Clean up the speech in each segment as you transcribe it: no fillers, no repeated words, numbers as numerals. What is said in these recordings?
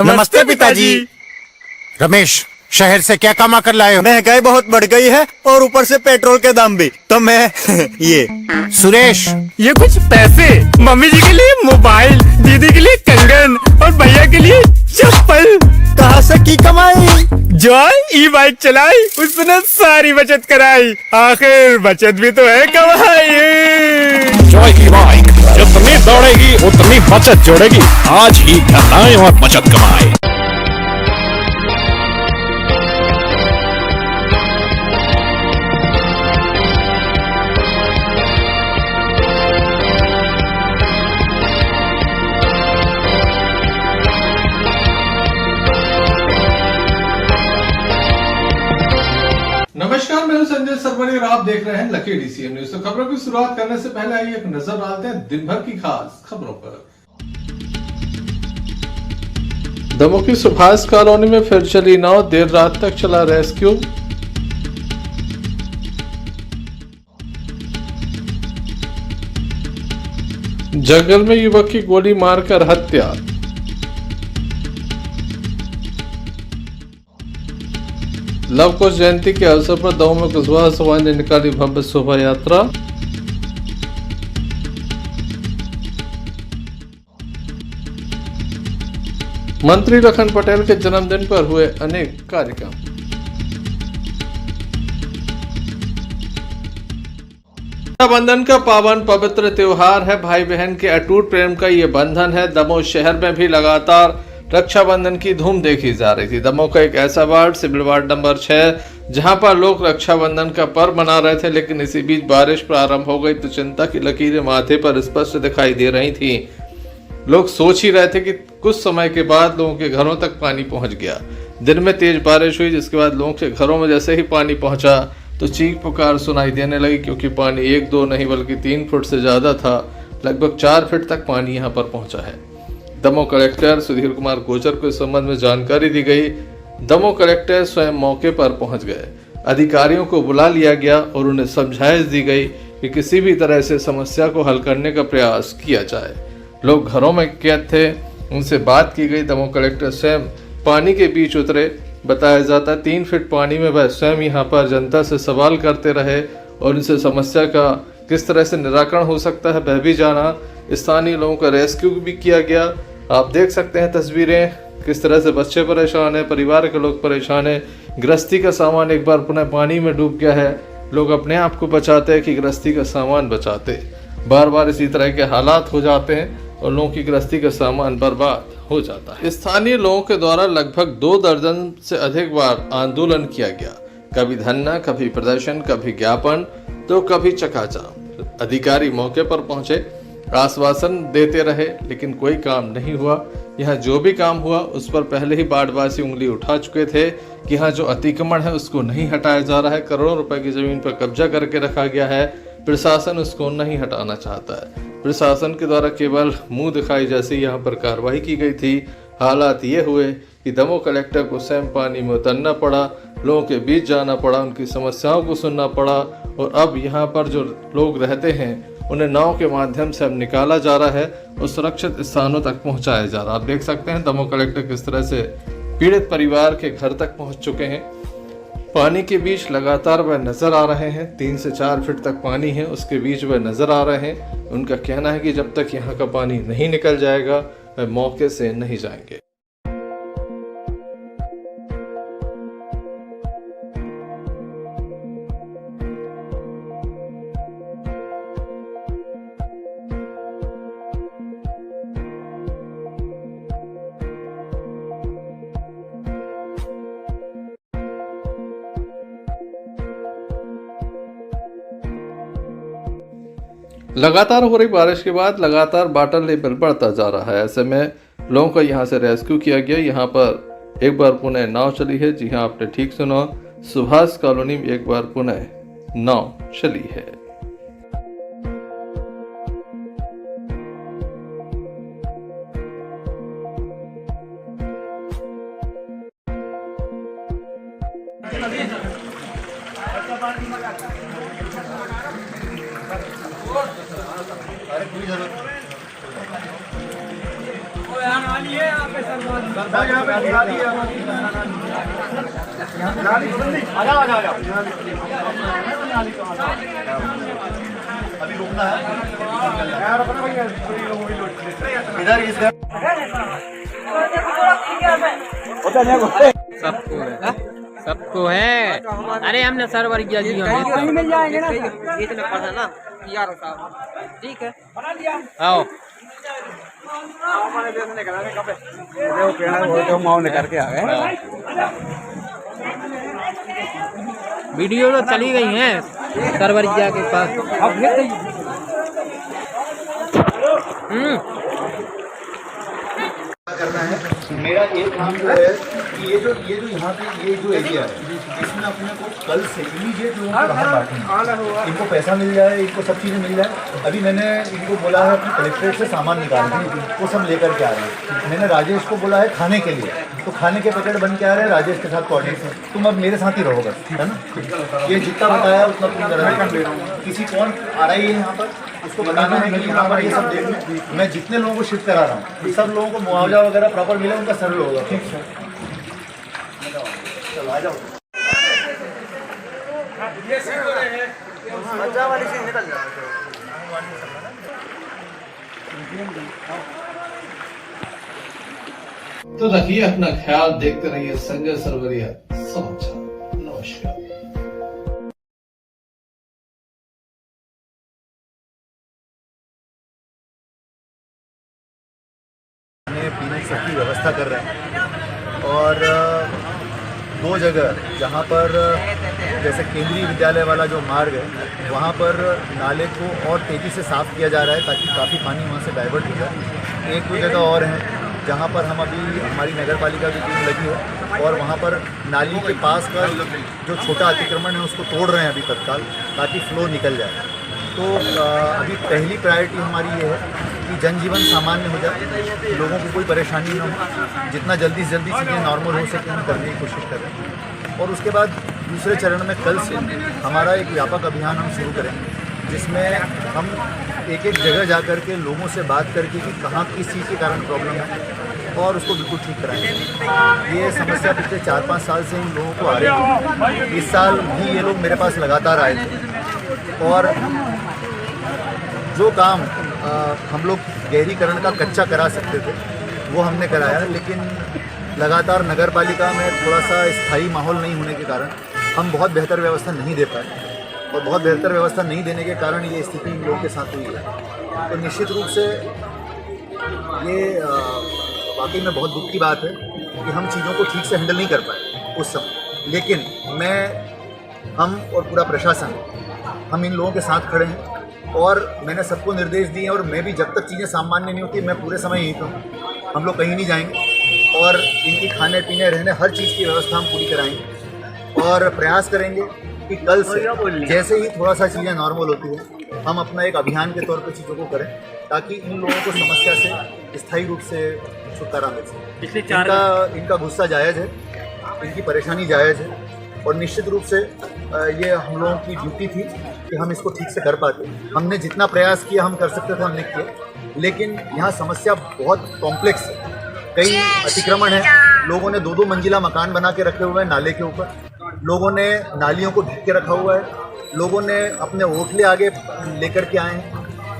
नमस्ते पिताजी। रमेश, शहर से क्या कमा कर लाए हो? महंगाई बहुत बढ़ गई है और ऊपर से पेट्रोल के दाम भी, तो मैं ये। सुरेश, ये कुछ पैसे मम्मी जी के लिए मोबाइल, दीदी के लिए कंगन और भैया के लिए चप्पल। कहाँ से की कमाई? जो ई बाइक चलाई उसने सारी बचत कराई, आखिर बचत भी तो है कमाई। जॉय की बाइक जितनी दौड़ेगी उतनी बचत जोड़ेगी। आज ही घर आए और बचत कमाए। नमस्कार, मैं हूं संजय सरवरी और आप देख रहे हैं लकी डीसीएम न्यूज। तो खबरों की शुरुआत करने से पहले आइए एक नजर डालते हैं दिन भर की खास खबरों पर। दमोह की सुभाष कॉलोनी में फिर चली नाव, देर रात तक चला रेस्क्यू। जंगल में युवक की गोली मारकर हत्या। लव कुश जयंती के अवसर पर दमोह में कुशवाहा समाज ने निकाली भव्य शोभा यात्रा। मंत्री लखन पटेल के जन्मदिन पर हुए अनेक कार्यक्रम। रक्षाबंधन का पावन पवित्र त्योहार है। भाई बहन के अटूट प्रेम का ये बंधन है। दमोह शहर में भी लगातार रक्षाबंधन की धूम देखी जा रही थी। दमोह का एक ऐसा वार्ड, सिविल वार्ड नंबर 6, जहां पर लोग रक्षाबंधन का पर्व मना रहे थे, लेकिन इसी बीच बारिश प्रारंभ हो गई तो चिंता की लकीरें माथे पर स्पष्ट दिखाई दे रही थी। लोग सोच ही रहे थे कि कुछ समय के बाद लोगों के घरों तक पानी पहुंच गया। दिन में तेज बारिश हुई, जिसके बाद लोगों के घरों में जैसे ही पानी पहुंचा तो चीख पुकार सुनाई देने लगी, क्योंकि पानी 1-2 नहीं बल्कि 3 फुट से ज्यादा था। लगभग 4 फीट तक पानी यहाँ पर पहुंचा है। दमोह कलेक्टर सुधीर कुमार गुर्जर को इस संबंध में जानकारी दी गई। दमोह कलेक्टर स्वयं मौके पर पहुंच गए। अधिकारियों को बुला लिया गया और उन्हें समझाइश दी गई कि किसी भी तरह से समस्या को हल करने का प्रयास किया जाए। लोग घरों में कैद थे, उनसे बात की गई। दमोह कलेक्टर स्वयं पानी के बीच उतरे। बताया जाता है 3 फीट पानी में वह स्वयं यहाँ पर जनता से सवाल करते रहे और उनसे समस्या का किस तरह से निराकरण हो सकता है वह भी जाना। स्थानीय लोगों का रेस्क्यू भी किया गया। आप देख सकते हैं तस्वीरें, किस तरह से बच्चे परेशान हैं, परिवार के लोग परेशान हैं। गृहस्थी का सामान एक बार पुनः पानी में डूब गया है। लोग अपने आप को बचाते हैं कि गृहस्थी का सामान बचाते। बार बार इसी तरह के हालात हो जाते हैं और लोगों की गृहस्थी का सामान बर्बाद हो जाता है। स्थानीय लोगों के द्वारा लगभग 2 दर्जन से अधिक बार आंदोलन किया गया। कभी धरना, कभी प्रदर्शन, कभी ज्ञापन तो कभी चकाजाम। अधिकारी मौके पर पहुंचे, आश्वासन देते रहे, लेकिन कोई काम नहीं हुआ। यहाँ जो भी काम हुआ उस पर पहले ही बाढ़वासी उंगली उठा चुके थे कि यहाँ जो अतिक्रमण है उसको नहीं हटाया जा रहा है। करोड़ों रुपए की जमीन पर कब्जा करके रखा गया है। प्रशासन उसको नहीं हटाना चाहता है। प्रशासन के द्वारा केवल मुंह दिखाई जैसे यहाँ पर कार्रवाई की गई थी। हालात ये हुए कि दमोह कलेक्टर को स्वयं पानी में उतरना पड़ा, लोगों के बीच जाना पड़ा, उनकी समस्याओं को सुनना पड़ा और अब यहाँ पर जो लोग रहते हैं उन्हें नाव के माध्यम से अब निकाला जा रहा है और सुरक्षित स्थानों तक पहुंचाया जा रहा है। आप देख सकते हैं दमोह कलेक्टर किस तरह से पीड़ित परिवार के घर तक पहुंच चुके हैं। पानी के बीच लगातार वह नजर आ रहे हैं। 3 से 4 फीट तक पानी है, उसके बीच वह नजर आ रहे हैं। उनका कहना है कि जब तक यहाँ का पानी नहीं निकल जाएगा वह मौके से नहीं जाएंगे। लगातार हो रही बारिश के बाद लगातार वाटर लेवल बढ़ता जा रहा है। ऐसे में लोगों को यहाँ से रेस्क्यू किया गया। यहाँ पर एक बार पुनः नाव चली है। जी हाँ, आपने ठीक सुना, सुभाष कॉलोनी में एक बार पुनः नाव चली है। सबको है। अरे हमने सर्वर किया जी हमें मिल जाएंगे ना इतने पढ़ा ना यार साहब ठीक है आओ करके आ गए वीडियो तो चली गई है सर्वर किया के पास अब करना है। मेरा एक काम जो है कि ये जो यहाँ पे ये जो एरिया है इसमें अपने को कल से इमीडिएट लोगों को बाहर बांटना, इनको पैसा मिल जाए, इनको सब चीज़ें मिल जाए। अभी मैंने इनको बोला है कि कलेक्ट्रेट से सामान निकालना, वो सब लेकर के आ रहे हैं। मैंने राजेश को बोला है खाने के लिए, तो खाने के पैकेट बन के आ रहे हैं राजेश के साथ कोऑर्डिनेट। तुम अब मेरे साथ ही रहो बस, है ना। ये जितना बताया उतना तुम करा। किसी कौन आ रही है यहाँ पर उसको बताना है कि यहाँ पर ये सब देख लें। मैं जितने लोगों को शिफ्ट करा रहा हूँ सब लोगों को मुआवजा वगैरह प्रॉपर मिले, उनका सर्वे होगा। ठीक है, चलो आ जाओ। वाली से निकल जाओ। तो रखिए अपना ख्याल, देखते रहिए संजय सरवरिया समाचार। नमस्कार। पीने सबकी व्यवस्था कर रहे हैं और 2 जगह जहाँ पर जैसे केंद्रीय विद्यालय वाला जो मार्ग है वहाँ पर नाले को और तेज़ी से साफ़ किया जा रहा है ताकि काफ़ी पानी वहाँ से डाइवर्ट हो जाए। 1-2 जगह और हैं जहाँ पर हम अभी हमारी नगर पालिका की टीम लगी है और वहाँ पर नाली के पास का जो छोटा अतिक्रमण है उसको तोड़ रहे हैं अभी तत्काल, ताकि फ्लो निकल जाए। तो अभी पहली प्रायोरिटी हमारी ये है कि जनजीवन सामान्य हो जाए, लोगों को कोई परेशानी न हो, जितना जल्दी से जल्दी चीज़ें नॉर्मल हो सके हम करने की कोशिश कर रहे हैं। और उसके बाद दूसरे चरण में कल से हमारा एक व्यापक अभियान हम शुरू करेंगे जिसमें हम एक जगह जा कर के लोगों से बात करके कि कहाँ किस चीज़ के कारण प्रॉब्लम है और उसको बिल्कुल ठीक कराएंगे। ये समस्या पिछले 4-5 साल से इन लोगों को आ रही है। इस साल भी ये लोग मेरे पास लगातार आए थे और जो काम हम लोग गहरीकरण का कच्चा करा सकते थे वो हमने कराया, लेकिन लगातार नगर पालिका में थोड़ा सा स्थायी माहौल नहीं होने के कारण हम बहुत बेहतर व्यवस्था नहीं दे पाए और बहुत बेहतर व्यवस्था नहीं देने के कारण ये स्थिति इन लोगों के साथ हुई है। तो निश्चित रूप से ये वाकई में बहुत दुख की बात है कि हम चीज़ों को ठीक से हैंडल नहीं कर पाए उस समय, लेकिन हम और पूरा प्रशासन हम इन लोगों के साथ खड़े हैं और मैंने सबको निर्देश दिए और मैं भी जब तक चीज़ें सामान्य नहीं होती मैं पूरे समय यहीं पर, हम लोग कहीं नहीं जाएंगे और इनकी खाने पीने रहने हर चीज़ की व्यवस्था हम पूरी कराएंगे और प्रयास करेंगे कि कल से जैसे ही थोड़ा सा चीज़ें नॉर्मल होती है हम अपना एक अभियान के तौर पर चीज़ों को करें ताकि इन लोगों को समस्या से स्थायी रूप से छुटकारा मिल सके। इनका गुस्सा जायज़ है, इनकी परेशानी जायज़ है और निश्चित रूप से ये हम लोगों की ड्यूटी थी कि हम इसको ठीक से कर पाते। हमने जितना प्रयास किया हम कर सकते थे हमने किया, लेकिन यहाँ समस्या बहुत कॉम्प्लेक्स है। कई अतिक्रमण है, लोगों ने 2-2 मंजिला मकान बना के रखे हुए हैं नाले के ऊपर, लोगों ने नालियों को ढक के रखा हुआ है, लोगों ने अपने ओटले आगे लेकर के आए हैं।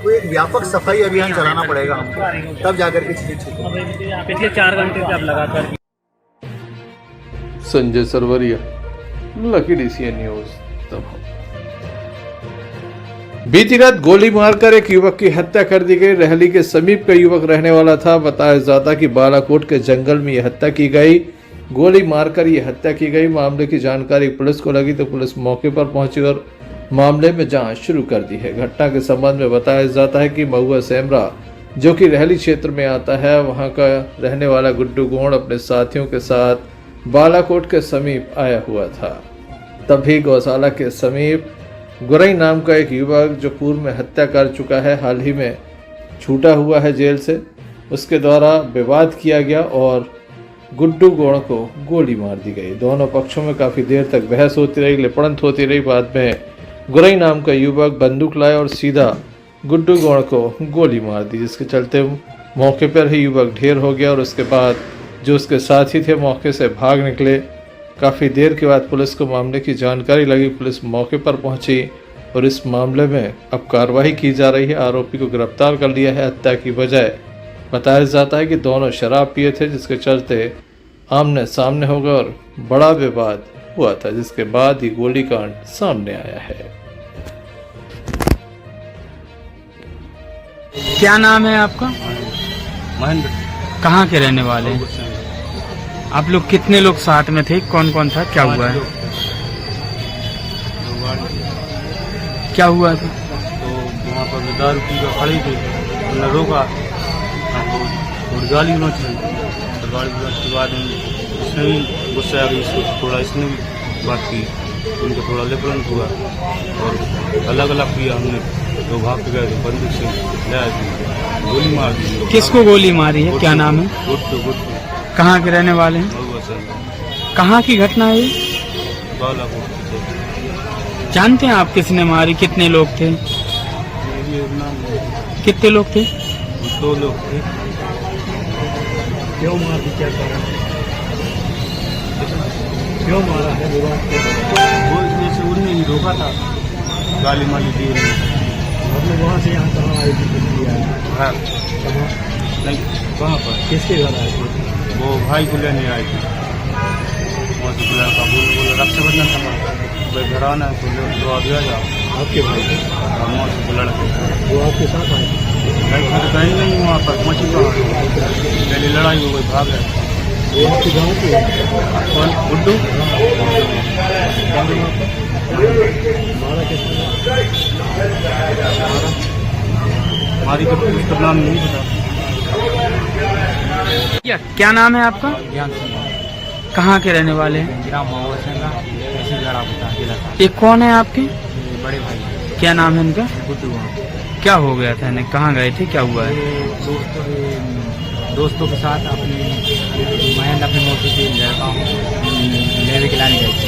तो एक व्यापक सफाई अभियान चलाना पड़ेगा हमको, तब जाकर के चीज़ें ठीक होंगी। पिछले 4 घंटे से आप लगातार Sanjay Sarvaria, Lucky DCN news. तब बीती रात गोली मारकर एक युवक की हत्या कर दी गई। रहली के समीप का युवक रहने वाला था। बताया जाता कि बालाकोट के जंगल में यह हत्या की गई। गोली मारकर यह हत्या की गई। मामले की जानकारी पुलिस को लगी तो पुलिस मौके पर पहुंची और मामले में जांच शुरू कर दी है। घटना के संबंध में बताया जाता है कि महुआ सेमरा जो कि रहली क्षेत्र में आता है, वहां का रहने वाला गुड्डू गोंड अपने साथियों के साथ बालाकोट के समीप आया हुआ था। तभी गौशाला के समीप गुरई नाम का एक युवक जो पूर्व में हत्या कर चुका है, हाल ही में छूटा हुआ है जेल से, उसके द्वारा विवाद किया गया और गुड्डू गोंड को गोली मार दी गई। दोनों पक्षों में काफ़ी देर तक बहस होती रही, लिपड़ंत होती रही। बाद में गुरई नाम का युवक बंदूक लाया और सीधा गुड्डू गोंड को गोली मार दी, जिसके चलते मौके पर ही युवक ढेर हो गया और उसके बाद जो उसके साथी थे मौके से भाग निकले। काफ़ी देर के बाद पुलिस को मामले की जानकारी लगी। पुलिस मौके पर पहुंची और इस मामले में अब कार्रवाई की जा रही है। आरोपी को गिरफ्तार कर लिया है। हत्या की वजह बताया जाता है कि दोनों शराब पिए थे, जिसके चलते आमने सामने हो गए और बड़ा विवाद हुआ था, जिसके बाद ही गोलीकांड सामने आया है। क्या नाम है आपका? महेंद्र। कहाँ के रहने वाले हैं? आप लोग कितने लोग साथ में थे? कौन कौन था? क्या हुआ है? क्या हुआ था? तो वहाँ पर दारू पी कर खड़ी थी, उन्होंने रोका, और गाली उन्होंने चली। तो गाली के बाद उसने भी गुस्से आ गई, इसको थोड़ा इसने भी बात की, उनको थोड़ा लेपलन हुआ और अलग अलग पिया हमने, तो भाग के गए थे, बंदूक से ले आए थे, गोली मार दी। किसको गोली मारी है? क्या नाम है? गुट्टू। कहाँ के रहने वाले हैं? कहाँ की घटना है ये? बालाकोट से। जानते हैं आप किसने मारी? कितने लोग थे? कितने लोग थे? 2 लोग थे। क्यों मारा? क्या कारण? क्यों मारा है? वो जैसे उन्हें ही रोका था, गाली माली दी उन्हें। वहाँ से यहाँ कहाँ आए थे? हाँ। नहीं, कहाँ पर? किसके घर आए थे? वो भाई को लेने आए थे, वहाँ से लड़का बोला रक्षाबंधन था, भाई घर आना है तो आ गया जाओ। आपके भाई? वहाँ से लड़के वो आपके साथ आए? नहीं, कहीं नहीं, वहाँ पर मची पहले लड़ाई हो गई, भाग गए। वो आपके गाँव के? कौन? गुड्डू। मारा किसने? हमारी तो उसका नाम नहीं पता। क्या नाम है आपका? ज्ञान सिंह। कहाँ के रहने वाले हैं? ग्राम ऐसे लड़ा होता। ये कौन है आपके? बड़े भाई। क्या नाम है इनका? गुड्डू। क्या हो गया था इन्हें? कहाँ गए थे? क्या हुआ है? दोस्तों के साथ अपनी महेंद्र अपनी मोटी से लड़का लेवे के लाने गए थे।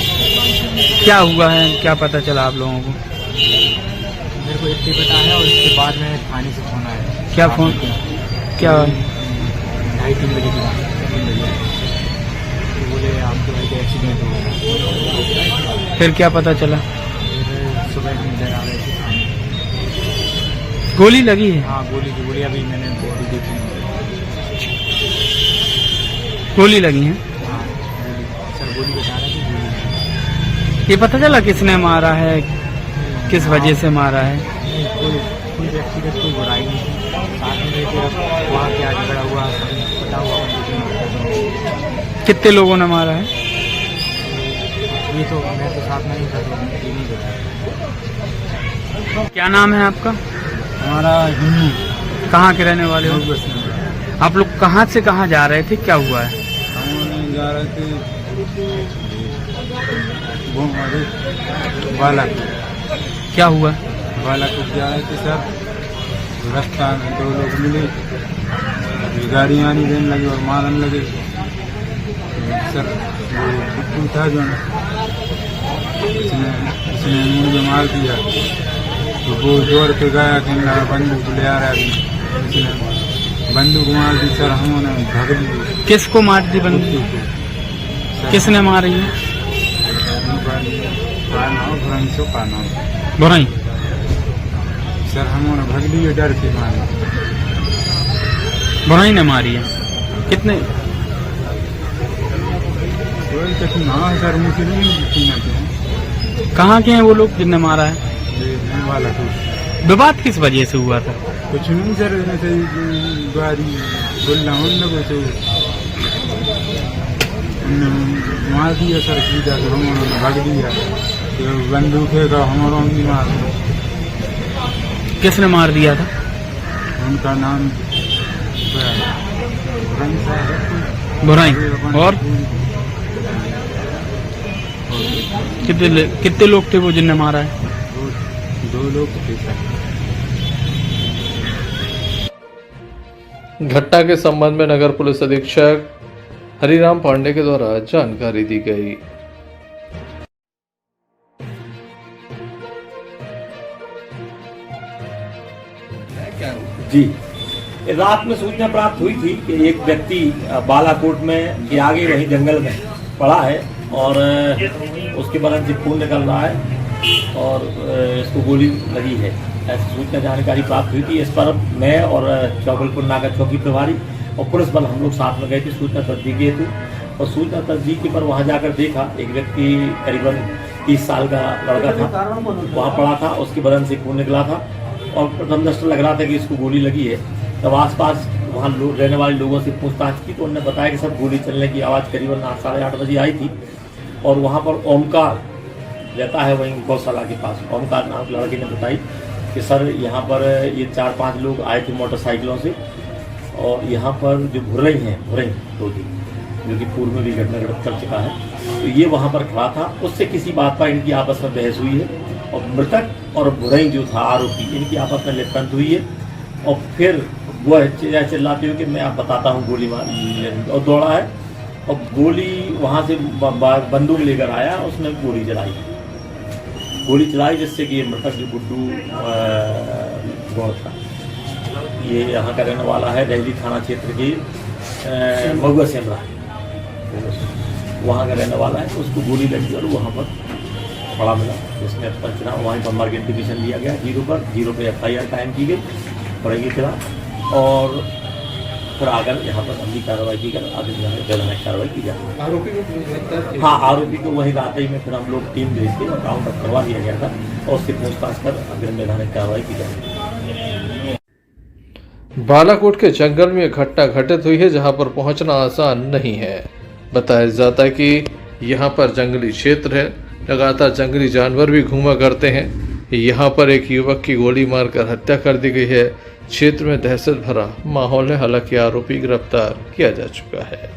क्या हुआ है? क्या पता चला आप लोगों को? मेरे को इतनी पता है, और इसके बाद में थाने से फोन आया। क्या फोन? क्या? 2:30-3 बजे की बात है, 3 बजे। तो बोले आपके भाई का एक्सीडेंट हो गया। फिर क्या पता चला? फिर सुबह में इधर आ रहे थे थाने। गोली लगी है? हाँ, गोली अभी मैंने बॉडी देखी है। गोली लगी है? हाँ, सर गोली बता रहे थे, गोली। ये पता चला किसने मारा है? किस वजह से मारा है? कोई व्यक्तिगत कोई बुराई नहीं थी, साथ में रहे थे, वहाँ क्या झगड़ा हुआ पता हुआ। कितने लोगों ने मारा है? ये तो मैं तो साथ में नहीं था, तो ये नहीं पता। क्या नाम है आपका? हमारा हिन्नू। कहाँ के रहने वाले हो? आप लोग कहाँ से कहाँ जा रहे थे? क्या हुआ है? हम जा रहे थे बालाकोट। क्या हुआ? बालाकोट जा रहे थे सर, रास्ता में 2 लोग मिले, गाड़ी आनी देने लगी और मारने लगे। सर वो गुड्डू था जो उसने मुझे मार दिया, तो वो जोर पे गया कि बंदूक ले आ रहा है। उसने बंदूक मार दी सर, हमने भाग दी। किसको मार दी बंदूक? किसने मारी है? बुराई? सर हमने भाग लिए डर के मारे। बुराई ने मारी है? कितने? हाँ सर, मुझे नहीं। कहाँ के हैं वो लोग जिनने मारा है? वाला विवाद किस वजह से हुआ था? कुछ नहीं सर, ऐसे गाड़ी बोलना उन लोगों से मार दिया सर, सीधा तो हम भाग दिया, तो बंदूक है का हमारा भी मार। किसने मार दिया था? उनका नाम बुराई। और कितने लोग थे वो जिनने मारा है? 2 लोग थे सर। घटना के संबंध में नगर पुलिस अधीक्षक हरिराम पांडे के द्वारा जानकारी दी गई। जी, रात में सूचना प्राप्त हुई थी कि एक व्यक्ति बालाकोट में के आगे वही जंगल में पड़ा है और उसके बदन से खून निकल रहा है और इसको गोली लगी है, ऐसी सूचना जानकारी प्राप्त हुई थी। इस पर मैं और चौबलपुर नाका चौकी प्रभारी और पुलिस बल हम लोग साथ में गए थे सूचना तस्दीकी हेतु। और सूचना तस्दीकी पर वहाँ जाकर देखा एक व्यक्ति करीबन 30 साल का लड़का था, वहाँ पड़ा था, उसके बदन से खून निकला था और प्रथम दृष्टया लग रहा था कि इसको गोली लगी है। तब आसपास वहाँ रहने वाले लोगों से पूछताछ की तो उन्होंने बताया कि सर गोली चलने की आवाज़ करीबन 8 साढ़े 8 बजे आई थी और वहाँ पर ओमकार रहता है वहीं गौशाला के पास। ओमकार नाम लड़के ने बताई कि सर यहाँ पर ये 4-5 लोग आए थे मोटरसाइकिलों से और यहाँ पर जो भुरई टोली जो कि पूर्व में भी घटना कर चुका है, तो ये वहाँ पर खड़ा था। उससे किसी बात पर इनकी आपस में बहस हुई है और मृतक और भुरई जो था आरोपी, इनकी आपस में लिपटंत हुई है और फिर वह चिल्लाते हुए कि मैं आप बताता हूँ गोली मार और दौड़ा है और गोली वहाँ से बंदूक लेकर आया, उसने गोली चलाई जिससे कि ये मृतक जो गुड्डू गौड़ था, ये यहाँ का रहने वाला है, रैली थाना क्षेत्र की महुआ सेमरा वहाँ का रहने वाला है, उसको गोली लगी और वहाँ पर पड़ा मिला। उसने पंचनामा वहीं पर मर्ग इंटीमेशन लिया गया 0 पे FIR कायम की गई पड़ेगी खिलाफ और फिर आकर यहाँ पर अगली कार्रवाई की कर आगे वैधानिक कार्रवाई की जाए। आरोपी को हाँ, आरोपी को वही रात ही में फिर हम लोग टीम भेज के राउंड अप करवा दिया गया था और उससे पूछताछ कर अग्रिम वैधानिक कार्रवाई की जाए। बालाकोट के जंगल में घटना घटित हुई है जहां पर पहुंचना आसान नहीं है। बताया जाता है कि यहां पर जंगली क्षेत्र है, लगातार जंगली जानवर भी घूमा करते हैं। यहां पर एक युवक की गोली मारकर हत्या कर दी गई है। क्षेत्र में दहशत भरा माहौल है, हालांकि आरोपी गिरफ्तार किया जा चुका है।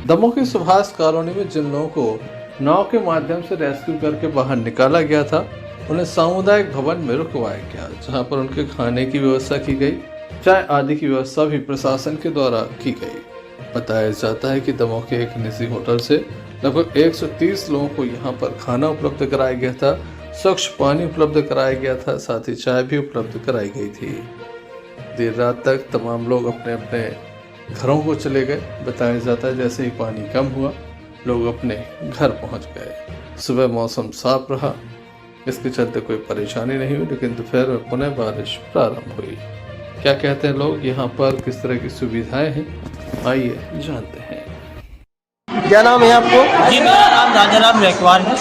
दमोह की सुभाष कॉलोनी में जिन लोगों को नाव के माध्यम से रेस्क्यू करके बाहर निकाला गया था, उन्हें सामुदायिक भवन में रुकवाया गया, जहां पर उनके खाने की व्यवस्था की गई, चाय आदि की व्यवस्था भी प्रशासन के द्वारा की गई। बताया जाता है कि दमोह के एक निजी होटल से लगभग 130 लोगों को यहां पर खाना उपलब्ध कराया गया था, स्वच्छ पानी उपलब्ध कराया गया था, साथ ही चाय भी उपलब्ध कराई गई थी। देर रात तक तमाम लोग अपने अपने घरों को चले गए। बताया जाता है जैसे ही पानी कम हुआ लोग अपने घर पहुंच गए। सुबह मौसम साफ रहा, इसके चलते कोई परेशानी नहीं हुई, लेकिन दोपहर में पुनः बारिश प्रारंभ हुई। क्या कहते हैं लोग यहाँ पर, किस तरह की सुविधाएं हैं, आइए जानते हैं। क्या नाम है आपको? जी, मेरा नाम राजाराम रैकवार है।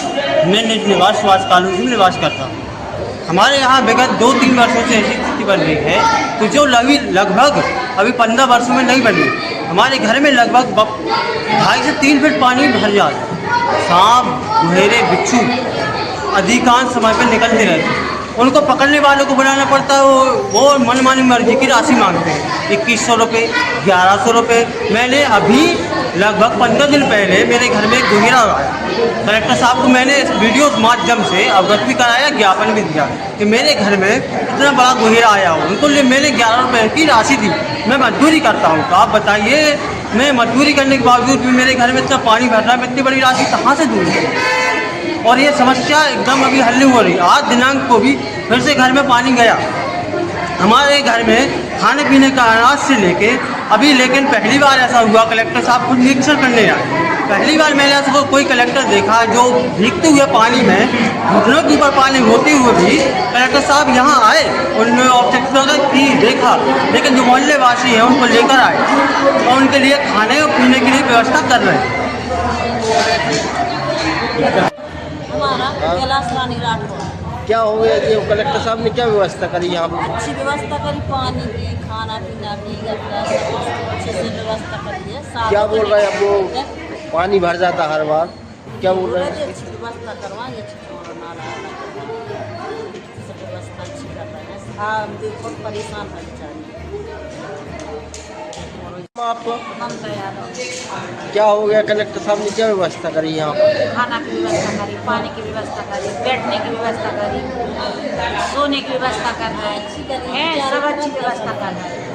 मैं निवास सुभाष कॉलोनी में निवास करता हूँ। हमारे यहाँ विगत 2-3 वर्षों से ऐसी स्थिति बन रही है तो जो लगभग अभी 15 वर्षों में नहीं बनी। हमारे घर में लगभग 2.5 से 3 फीट पानी भर जाता है। सांप, गुहेरे, बिच्छू अधिकांश समय पर निकलते रहते हैं। उनको पकड़ने वालों को बुलाना पड़ता है, वो मनमानी मर्जी की राशि मांगते हैं, 2100 रुपये, 1100 रुपये। मैंने अभी लगभग 15 दिन पहले मेरे घर में एक गुहेरा आया। कलेक्टर साहब को मैंने इस वीडियो के माध्यम से अवगत भी कराया, ज्ञापन भी दिया कि मेरे घर में इतना बड़ा गुहेरा आया हो। उनको लिए मैंने 11 रुपये की राशि दी। मैं मजदूरी करता हूँ, तो आप बताइए मैं मजदूरी करने के बावजूद भी मेरे घर में इतना पानी भर रहा है, मैं इतनी बड़ी राशि कहाँ से दूँ? और ये समस्या एकदम अभी हल नहीं हो रही। आज दिनांक को भी फिर से घर में पानी गया। हमारे घर में खाने पीने का अनाज से लेके अभी, लेकिन पहली बार ऐसा हुआ कलेक्टर साहब खुद निरीक्षण करने आए। पहली बार मैंने ऐसा कोई कलेक्टर देखा जो भीगते हुए पानी में, घुटनों के ऊपर पानी होते हुए भी कलेक्टर साहब यहाँ आए। उन्होंने ऑब्जेक्शन की देखा, लेकिन जो मोहल्ले वासी हैं उनको लेकर आए और उनके लिए खाने और पीने के लिए व्यवस्था कर रहे हैं। हमारा कैलाश रानी राठौर। क्या हो गया कि कलेक्टर साहब ने क्या व्यवस्था करी यहाँ पर? अच्छी व्यवस्था करी, पानी की, खाना पीना की, अच्छे से व्यवस्था करी है। क्या बोल रहे हैं अब? वो पानी भर जाता हर बार, क्या बोल रहे हैं? अच्छी व्यवस्था करवाएंगे, व्यवस्था अच्छी कर रहे हैं। आप बहुत परेशान है बेचारे। आपको क्या हो गया? कलेक्टर साहब ने क्या व्यवस्था करी यहाँ पर? खाना की व्यवस्था करी, पानी की व्यवस्था करी, बैठने की व्यवस्था करी, सोने की व्यवस्था कर रहे हैं, सब अच्छी व्यवस्था कर रहे हैं।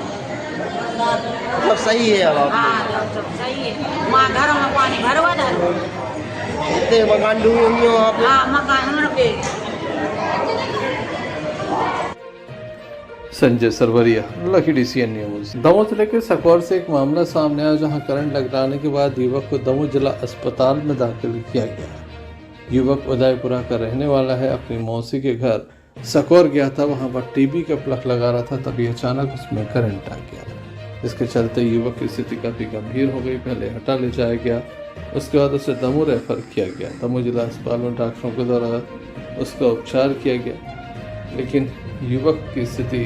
मतलब सही है अब हाँ सब सही है। वहाँ घरों में पानी भरवा धर इतने मकान डूबे हुए हो आप? हाँ मकान हम लोग के। Sanjay Sarvaria, Lucky DCN news. Damoh जिले के सकौर से एक मामला सामने आया जहां करंट लग जाने के बाद युवक को दमोह जिला अस्पताल में दाखिल किया गया। युवक उदयपुरा का रहने वाला है। अपनी मौसी के घर सकौर गया था, वहां पर टीवी का प्लग लगा रहा था, तभी अचानक उसमें करंट आ गया। इसके चलते युवक की स्थिति काफी गंभीर हो गई। पहले हटा ले जाया गया, उसके बाद उसे दमोह रेफर किया गया। दमोह जिला अस्पताल में डॉक्टरों के द्वारा उसका उपचार किया गया, लेकिन युवक की स्थिति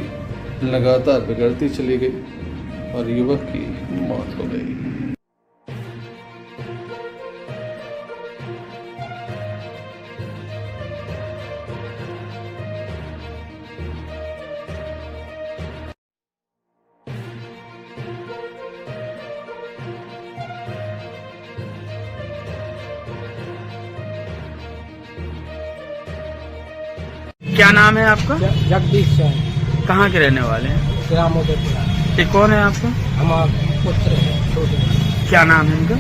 लगातार बिगड़ती चली गई और युवक की मौत हो गई। क्या नाम है आपका? जगदीश सिंह, कहाँ के रहने वाले हैं? ग्राम उदयपुरा। ये कौन है आपका? हमारा पुत्र है छोटे। क्या नाम है इनका?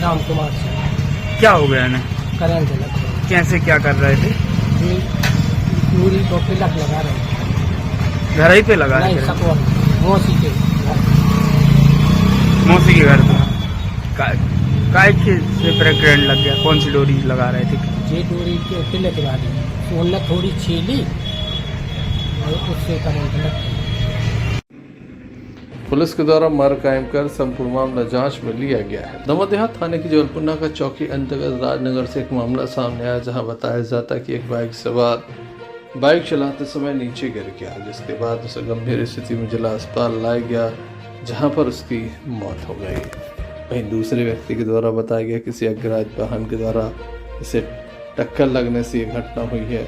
राम कुमार सिंह। क्या हो गया इन्हें? करंट लग कैसे क्या कर रहे थे? पूरी को तिलक लगा रहे थे। घर ही पे लगा नहीं, रहे थे? सकौर मौसी के मौसी के घर पे। काय से करंट लग गया? कौन सी डोरी लगा रहे थे? ये डोरी के तिलक वाली उनने थोड़ी छीली और उससे करंट लग गया। पुलिस के द्वारा मर कायम कर संपूर्ण मामला जांच में लिया गया है। दमोह देहात थाने की जबलपुर का चौकी अंतर्गत राजनगर से एक मामला सामने आया, जहां बताया जाता है कि एक बाइक सवार बाइक चलाते समय नीचे गिर गया, जिसके बाद उसे गंभीर स्थिति में जिला अस्पताल लाया गया, जहां पर उसकी मौत हो गई। वहीं दूसरे व्यक्ति के द्वारा बताया गया किसी अज्ञात वाहन के द्वारा इसे टक्कर लगने से ये घटना हुई है।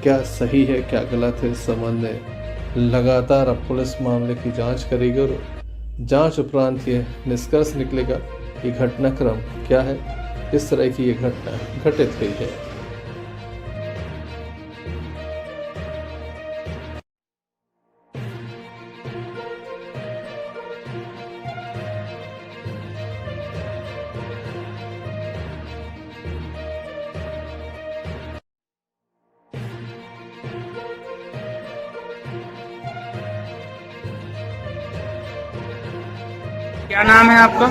क्या सही है क्या गलत है, इस संबंध में लगातार अब पुलिस मामले की जांच करेगी और जांच उपरांत ये निष्कर्ष निकलेगा कि घटनाक्रम क्या है, किस तरह की ये घटना घटित हुई है। क्या नाम है आपका?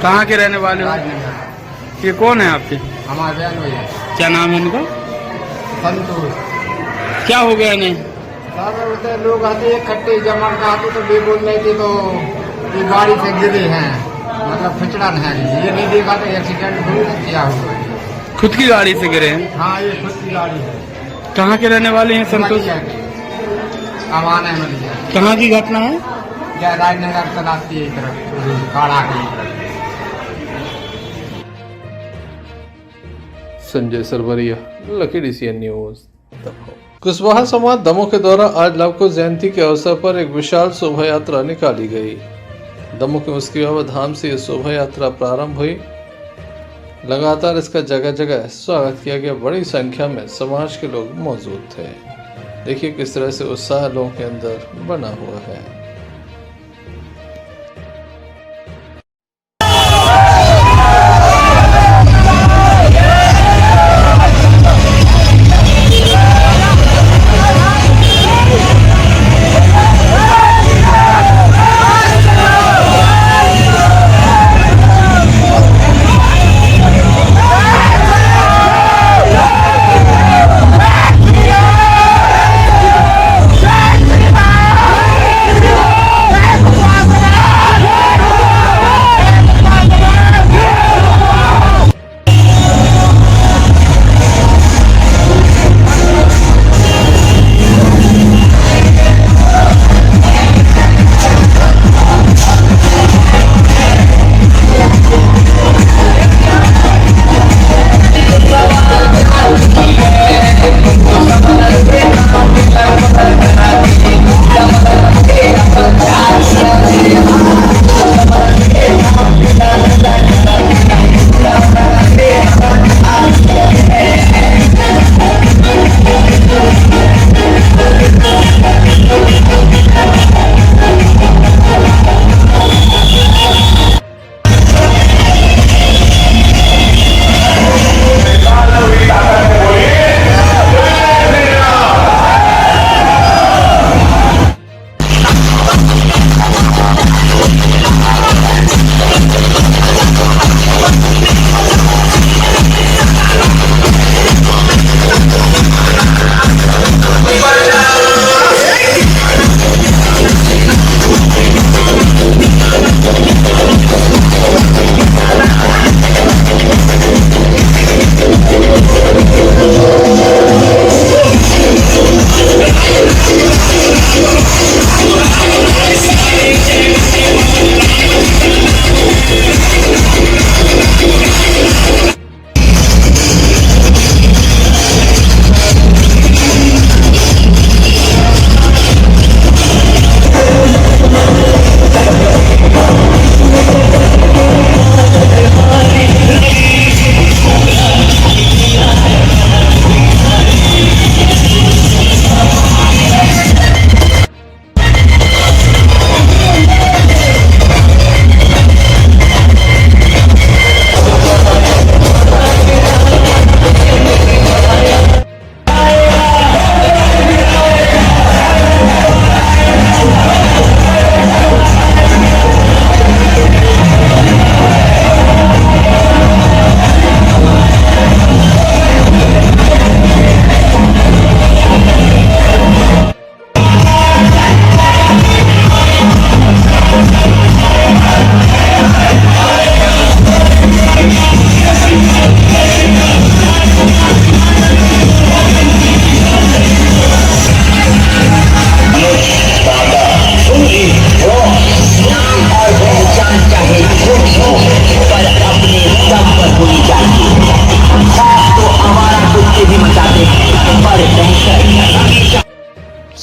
कहाँ के रहने वाले हो? ये कौन है आपके? हमारे क्या नाम है इनका? संतोष। क्या हो गया इन्हें? लोग आते इकट्ठे जमा आते तो भी बोल रहे थे तो ये गाड़ी से गिरे हैं, मतलब खिचड़ा है। ये नहीं देखा तो एक्सीडेंट किया हुआ है। खुद की गाड़ी से गिरे हैं? हाँ, ये खुद की गाड़ी है। कहाँ के रहने वाले हैं संतोष? अमान है। कहाँ की घटना है? राजनगर तलाशी की तरफ, काड़ा की तरफ। Sanjay Sarvaria, Lucky DCN news, Damoh. Kushwaha समाज दमोह के द्वारा आज लवकुश जयंती के अवसर पर एक विशाल शोभा यात्रा निकाली गई। दमोह के मुस्की बाबा धाम से यह शोभा यात्रा प्रारंभ हुई। लगातार इसका जगह जगह स्वागत किया गया। बड़ी संख्या में समाज के लोग मौजूद थे। देखिए किस तरह से उत्साह लोगों के अंदर बना हुआ है।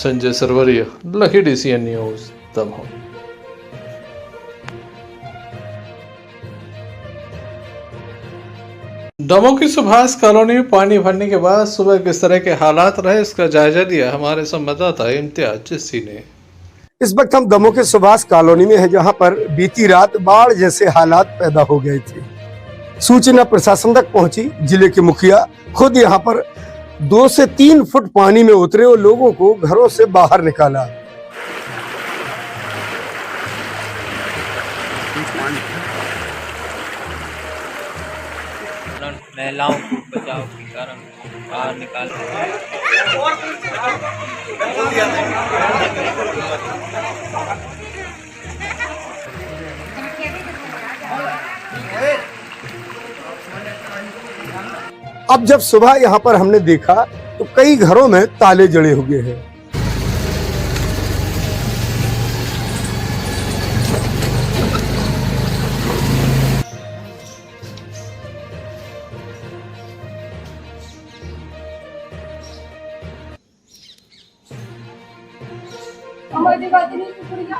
Sanjay Sarvaria, Lucky DCN news, Damoh. Damoh की सुभाष कॉलोनी में पानी भरने के बाद सुबह किस तरह के हालात रहे, इसका जायजा लिया हमारे संवाददाता इम्तियाज चिश्ती ने। इस वक्त हम दमोह के सुभाष कॉलोनी में हैं, जहां पर बीती रात बाढ़ जैसे हालात पैदा हो गए थे। सूचना प्रशासन तक पहुंची। जिले के मुखिया खुद यहां पर 2 से 3 फुट पानी में उतरे और लोगों को घरों से बाहर निकाला। महिलाओं को बचाव के कारण बाहर निकाल अब जब सुबह यहाँ पर हमने देखा तो कई घरों में ताले जड़े हुए हैं।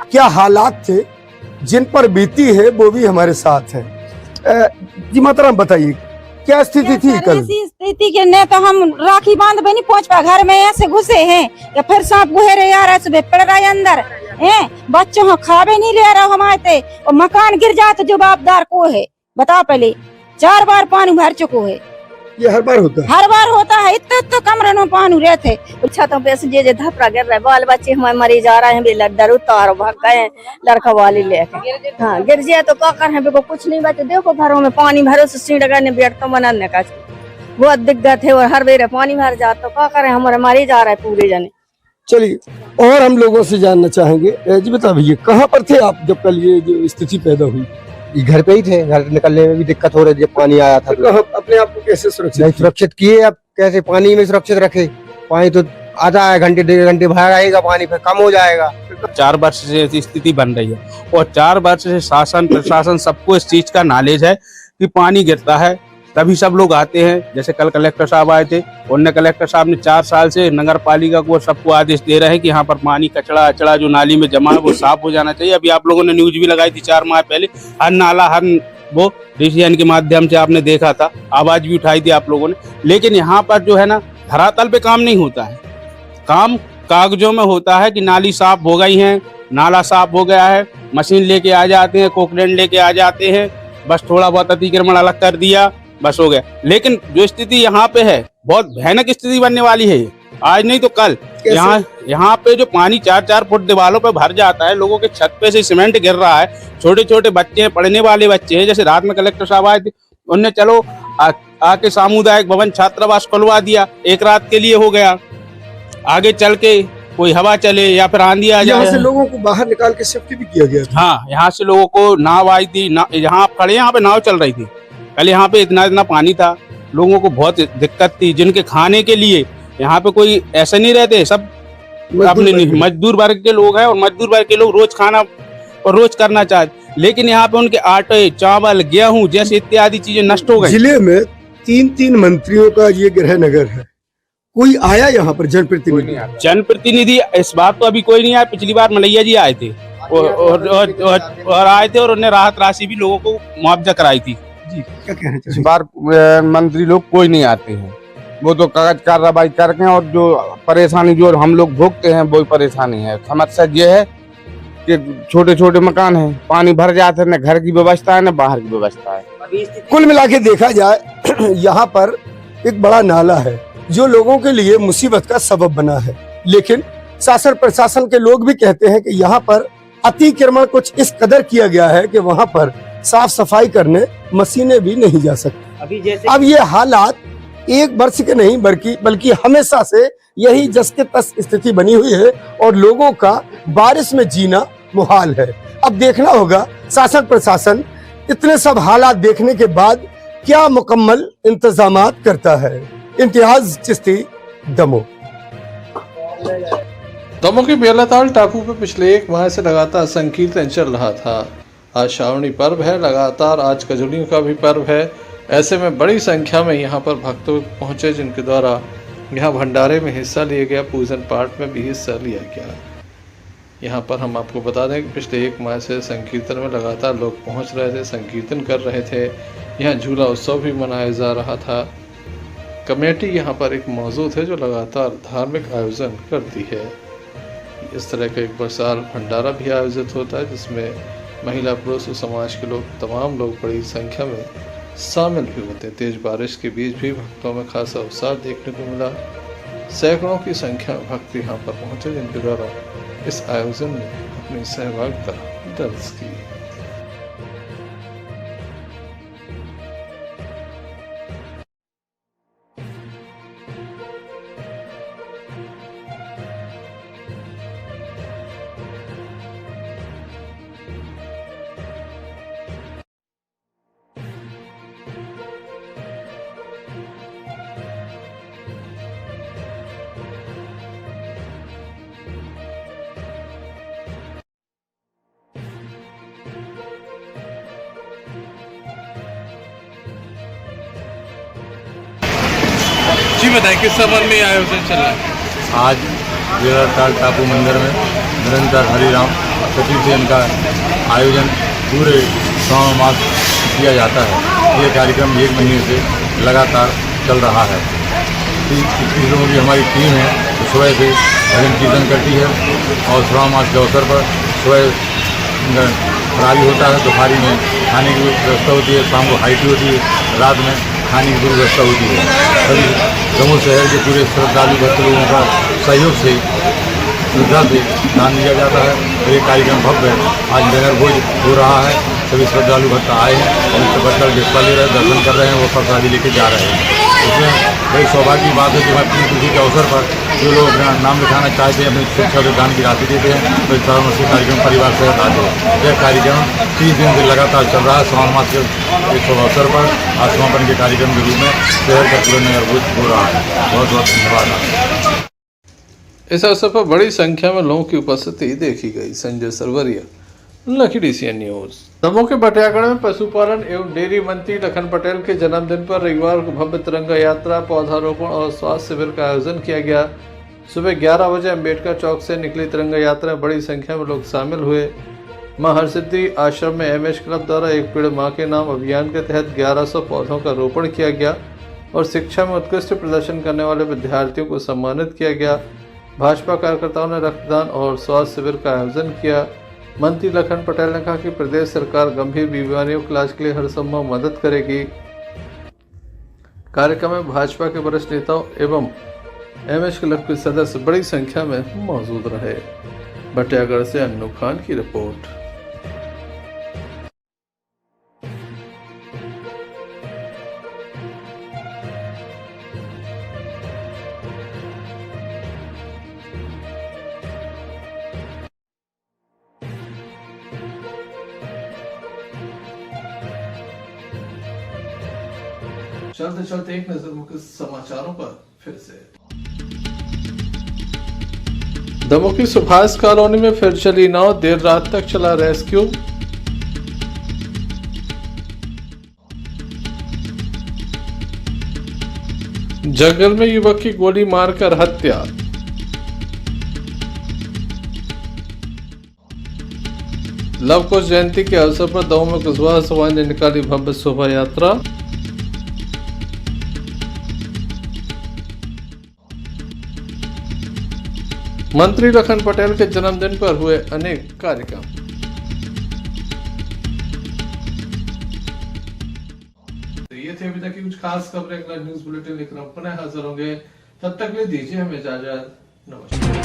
क्या हालात थे जिन पर बीती है वो भी हमारे साथ है। जी मातराम बताइए क्या स्थिति थी कल? स्थिति के ने तो हम राखी बांध पे नहीं पहुंच पाए, घर में ऐसे घुसे हैं या फिर सांप गुहेरे आ रहा सुबह पड़ रहा है अंदर हैं, बच्चों खावे नहीं ले रहा हमारे थे और मकान गिर जाए तो जवाबदार को है बताओ। पहले 4 बार पानी भर चुको है। ये हर बार होता है? हर बार होता है। इतने तो कमरे में पानी रहते छतों पे से जे धपरा गिर रहा है, बाल बच्चे हमारे मरी जा रहे हैं, डर उतारो भाग गए लड़का वाली लेके। हाँ गिर जाए तो क्या कर है, कुछ नहीं बचे। देखो घरों में पानी भरो से सीढ़ ने बैठ तो बनाने का बहुत दिक्कत है और हर बेर पानी भर जाता तो क्या करें, हमारे मरी जा रहा है पूरे जने। चलिए और हम लोगों से जानना चाहेंगे। जी बता भैया कहाँ पर थे आप जब कल ये जो स्थिति पैदा हुई? घर पे ही थे, घर निकलने में भी दिक्कत हो रही थी जब पानी आया था। तो अपने आप को कैसे सुरक्षित किए? अब कैसे पानी में सुरक्षित रखे? पानी तो आधा घंटे 1.5 घंटे बाहर आएगा, पानी फिर कम हो जाएगा। 4 वर्ष से स्थिति बन रही है और 4 वर्ष से शासन प्रशासन सबको इस चीज का नॉलेज है कि पानी गिरता है तभी सब लोग आते हैं। जैसे कल कलेक्टर साहब आए थे, उनने कलेक्टर साहब ने 4 साल से नगर पालिका को सबको आदेश दे रहे हैं कि यहाँ पर पानी कचड़ा अचड़ा जो नाली में जमा है वो साफ हो जाना चाहिए। अभी आप लोगों ने न्यूज भी लगाई थी 4 माह पहले, हर नाला हर वो DCN के माध्यम से आपने देखा था, आवाज भी उठाई थी आप लोगों ने। लेकिन यहाँ पर जो है ना धरातल पे काम नहीं होता है, काम कागजों में होता है कि नाली साफ हो गई है, नाला साफ हो गया है, मशीन लेके आ जाते हैं, कोकरेन लेके आ जाते हैं, बस थोड़ा बहुत अतिक्रमण अलग कर दिया, बस हो गया। लेकिन जो स्थिति यहाँ पे है बहुत भयानक स्थिति बनने वाली है, आज नहीं तो कल। यहाँ पे जो पानी 4-4 फुट दीवारों पे भर जाता है, लोगों के छत पे से सीमेंट गिर रहा है, छोटे छोटे बच्चे हैं, पढ़ने वाले बच्चे हैं। जैसे रात में कलेक्टर साहब आए थे, उनने चलो आके सामुदायिक भवन छात्रावास खुलवा दिया, 1 रात के लिए हो गया। आगे चल के कोई हवा चले या फिर आंधी आ जाए, यहाँ से लोगों को बाहर निकाल के शिफ्ट भी किया गया था। हाँ यहाँ से लोगों को नाव आई थी, यहाँ आप खड़े यहाँ पे नाव चल रही थी। कल यहाँ पे इतना पानी था, लोगों को बहुत दिक्कत थी। जिनके खाने के लिए यहाँ पे कोई ऐसे नहीं रहते, सब अपने मजदूर वर्ग के लोग हैं और मजदूर वर्ग के लोग रोज खाना और रोज करना चाहते, लेकिन यहाँ पे उनके आटे चावल गेहूं जैसे इत्यादि चीजें नष्ट हो गई। जिले में 3 मंत्रियों का ये गृह नगर है, कोई आया यहाँ पर जनप्रतिनिधि? जनप्रतिनिधि इस बार तो अभी कोई नहीं आया। पिछली बार मलैया जी आए थे और आए थे और उन्हें राहत राशि भी लोगों को मुआवजा कराई थी। जी क्या कहना चाहिए? इस बार मंत्री लोग कोई नहीं आते हैं, वो तो कागज कार्रवाई करके और जो परेशानी जो हम लोग भोगते हैं वही परेशानी है। समस्या ये है कि छोटे छोटे मकान हैं, पानी भर जाते हैं, न घर की व्यवस्था है न बाहर की व्यवस्था है। कुल मिला के देखा जाए यहाँ पर एक बड़ा नाला है जो लोगों के लिए मुसीबत का सबब बना है, लेकिन शासन प्रशासन के लोग भी कहते हैं कि यहाँ पर अतिक्रमण कुछ इस कदर किया गया है कि वहाँ पर साफ सफाई करने मशीनें भी नहीं जा सकती। अब ये हालात 1 वर्ष के नहीं बल्कि हमेशा से यही जस के तस स्थिति बनी हुई है और लोगों का बारिश में जीना मुहाल है। अब देखना होगा शासन प्रशासन इतने सब हालात देखने के बाद क्या मुकम्मल इंतजामात करता है। इम्तियाज चिश्ती, दमोह। दमोह के बेलाताल टापू पर पिछले 1 माह से लगातार संकीर्तन चल रहा था। आज श्रावणी पर्व है, लगातार आज कजलियों का भी पर्व है। ऐसे में बड़ी संख्या में यहाँ पर भक्त पहुँचे जिनके द्वारा यहाँ भंडारे में हिस्सा लिया गया, पूजन पाठ में भी हिस्सा लिया गया। यहाँ पर हम आपको बता दें कि पिछले 1 माह से संकीर्तन में लगातार लोग पहुँच रहे थे, संकीर्तन कर रहे थे। यहाँ झूला उत्सव भी मनाया जा रहा था। कमेटी यहाँ पर एक मौजूद है जो लगातार धार्मिक आयोजन करती है। इस तरह का एक साल भंडारा भी आयोजित होता है जिसमें महिला पुरुष समाज के लोग, तमाम लोग बड़ी संख्या में शामिल भी होते हैं। तेज बारिश के बीच भी भक्तों में खासा उत्साह देखने को मिला। सैकड़ों की संख्या में भक्त यहाँ पर पहुंचे जिनके द्वारा इस आयोजन में अपनी सहभागिता दर्ज की। जी बताएं किस संबंध में आयोजन चल रहा है? आज बेलरताल टापू मंदिर में निरंतर हरिराम चतुर्थी का आयोजन पूरे श्रावण मास किया जाता है। ये कार्यक्रम 1 महीने से लगातार चल रहा है। 30 लोगों की हमारी टीम है जो सुबह से भजन कीर्तन करती है और श्रावण मास के अवसर पर सुबह खराबी होता है, दोपहरी में खाने की व्यवस्था होती है, शाम को हाइटी होती है, रात में खाने की पूरी व्यवस्था होती है। सभी दमोह शहर के पूरे श्रद्धालु भक्त लोगों का सहयोग से श्रद्धा से दान दिया जाता है। और ये कार्यक्रम भव्य आज नगर भोज हो रहा है। सभी श्रद्धालु भक्त आए हैं और इससे बचकर हिस्सा ले रहे हैं, दर्शन कर रहे हैं, वो प्रसादी लेके जा रहे हैं। इसमें बड़ी सौभाग्य की बात है कि हमारी खुशी के अवसर पर जो लोग अपना नाम लिखाना चाहते हैं, अपनी शिक्षा के दान की राशि देते हैं, तो इस तरह से कार्यक्रम परिवार से आते हैं। यह कार्यक्रम 30 दिन से लगातार चल रहा है। श्रावण मास के इस अवसर पर आज समापन के कार्यक्रम के रूप में शहर का पूरा नगर भोज हो रहा है। बहुत बहुत धन्यवाद। इस अवसर पर बड़ी संख्या में लोगों की उपस्थिति देखी गई। Sanjay Sarvaria, Lucky DCN news. Damoh के बटियागढ़ में पशुपालन एवं डेयरी मंत्री लखन पटेल के जन्मदिन पर रविवार को भव्य तिरंगा यात्रा, पौधारोपण और स्वास्थ्य शिविर का आयोजन किया गया। सुबह 11 बजे अम्बेडकर चौक से निकली तिरंगा यात्रा में बड़ी संख्या में लोग शामिल हुए। मां हरसिद्धि आश्रम में MH क्लब द्वारा एक पेड़ मां के नाम अभियान के तहत 1100 पौधों का रोपण किया गया और शिक्षा में उत्कृष्ट प्रदर्शन करने वाले विद्यार्थियों को सम्मानित किया गया। भाजपा कार्यकर्ताओं ने रक्तदान और स्वास्थ्य शिविर का आयोजन किया। मंत्री लखन पटेल ने कहा कि प्रदेश सरकार गंभीर बीमारियों के इलाज के लिए हर संभव मदद करेगी। कार्यक्रम में भाजपा के वरिष्ठ नेताओं एवं MH क्लब के सदस्य बड़ी संख्या में मौजूद रहे। बटियागढ़ से अन्नू खान की रिपोर्ट। चलते चलते एक नजर मुख्य समाचारों पर फिर से। दमोह की सुभाष कॉलोनी में फिर चली नाव, देर रात तक चला रेस्क्यू। जंगल में युवक की गोली मारकर हत्या। लव कुश जयंती के अवसर पर दमोह में कुशवाहा समाज ने निकाली भव्य शोभा यात्रा। मंत्री लखन पटेल के जन्मदिन पर हुए अनेक कार्यक्रम। तो ये थे अभी तक की कुछ खास खबरें। अगला न्यूज बुलेटिन लेकर हम पुनः हाजिर होंगे। तब तक ले दीजिए हमें इजाजत। नमस्कार।